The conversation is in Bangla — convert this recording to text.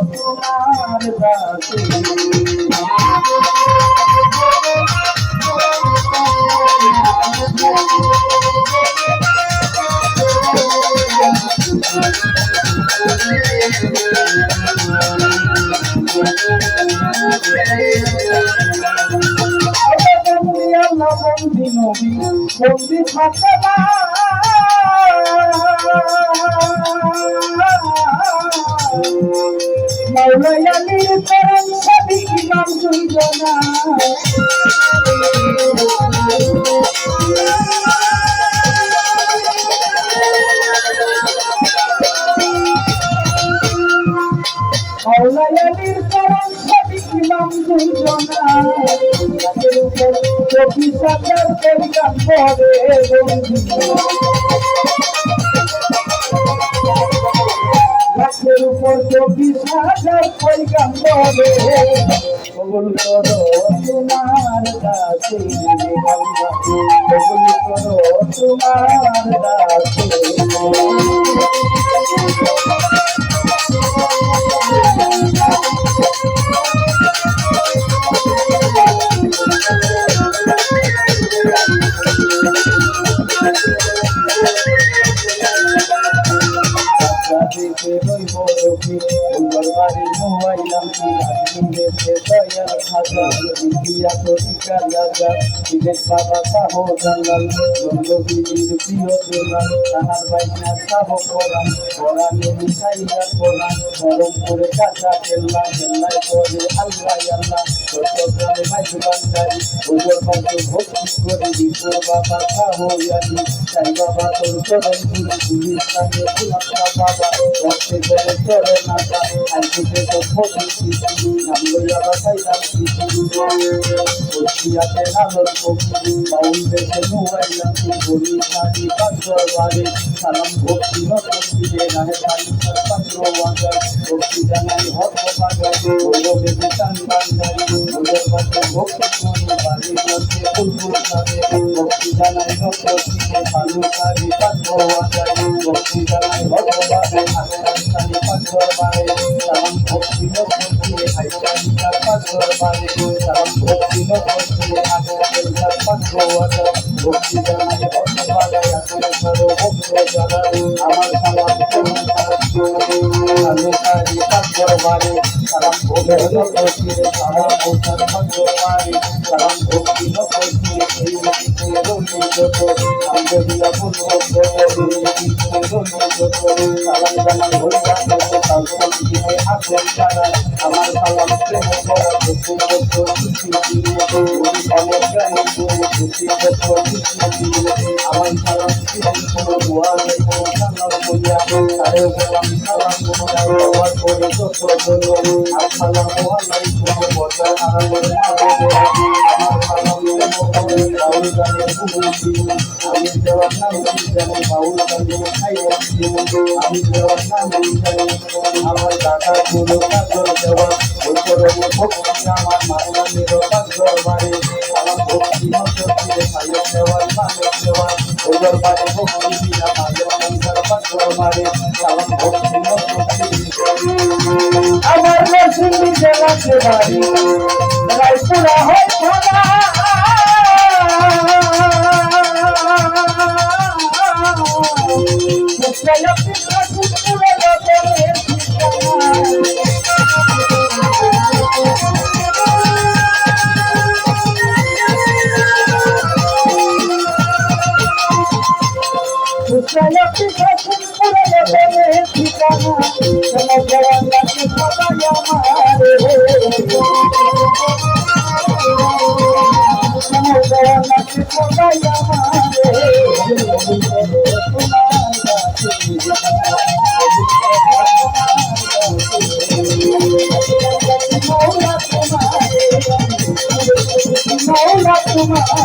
তোমার দাসী বন্দি নবী বন্দি থাকে না মাওলাই আলীর করম সাদি ইমাম দুইজনা মাওলাই আলীর করম সাদি ইমাম দুইজনা তাদের উপর 24,000 পরিগান পড়ে বন্দি লাখের উপর 24,000 পরিগান পড়ে কবুল করো তোমার দাসী আল্লাহ কবুল করো তোমার দাসী বাড়ির মোবাইলাম দেশে দয়াল খাজা ইন্ডিয়া তরিকার রাজা বিবেক বাবা সাহ জানাল নন্দবিবির প্রিয় জোনাল তাহার বাইনা সাহ করান কোরআনে মিশাইয়া কোরআন গরম করে কাঁচা কেল্লা কেল্লায় করে আল্লাহ আল্লাহ চট্টগ্রামে মাইজু বান্দারি ওজোর মাইজু ভক্তি করে বিপুর বাবা সাহ ইয়ালি সাই বাবা তোর চরণ গুরু গুলিস্তানে গুলাপ্পা বাবা রক্তে করে চরে নাচা আইকুতে তো ফটি কিছু নাম লইয়া বাসাইলাম কিছু বসিয়াতে নালর কবি বাউল দেশে মোবাইলাম বলি নারী পাঁচর বাড়ি সালাম ভক্তি নতুন দিলে নাহে সাইন্সার পাত্র বাজার ভক্তি জানাই হত বাজার গৌরবে বিতান বান্দারি ওদের পাশে ভক্তি মনে বাড়ি মধ্যে ফুলফুল থাকে ভক্তি জানাই নতুন দিলে ফালুকারি পাত্র বাজার ভক্তি জানাই হত বাজার আসানি পাঁচর বাড়ি সালাম ভক্তি নতুন দিলে হাইসানিকার পাঁচর বাড়ি সালাম ভক্তি নতুন দিলে আসানিকার পাত্র বাজার ভক্তি জানাই হত বাজার আসানি ভক্ত জানাই আমার সালাম ফালুকারি পাঁচর বাড়ি সালাম ভক্তি নতুন দিলে সালাম ভক্তার পাঁচর বাড়ি সালাম ভক্তি নতুন দিলে এই মধ্যে রোলি যত আমাকে দিয়া বলবো সালাম জানাই হইয়া যত সালাম দিয়ে আসল তারা আমার সালাম প্রেম করা ভক্তি ভক্ত খুশি দিয়ে অনেক প্রাণী করে খুশি ভক্ত খুশি দিয়ে আমার সালাম প্রেম করো ওয়ালে সালাম বইয়া তারে বললাম সালাম বইয়া আমার করে যত বলো আসসালামু আলাইকুম বসার আমার সালাম বাউল গানে আমি দেওয়ার নাম জানি বাউল গানে আমি দেওয়ার নাম জানি আমার দাদা গুলো কাজল দেওয়া উপরে ভক্তি আমার মাওলানির কাজল বাড়ি সালাম ভক্তি নজরে সাইয়ে দেওয়ার মালিক দেওয়া ওদের বাড়ি ভক্তি দিনা মালিক সংসার কাজল বাড়ি সালাম ভক্তি নজরে আমার নরসিংদী জেলাতে বাড়ি রায়পুরা হয় থানা তোমারে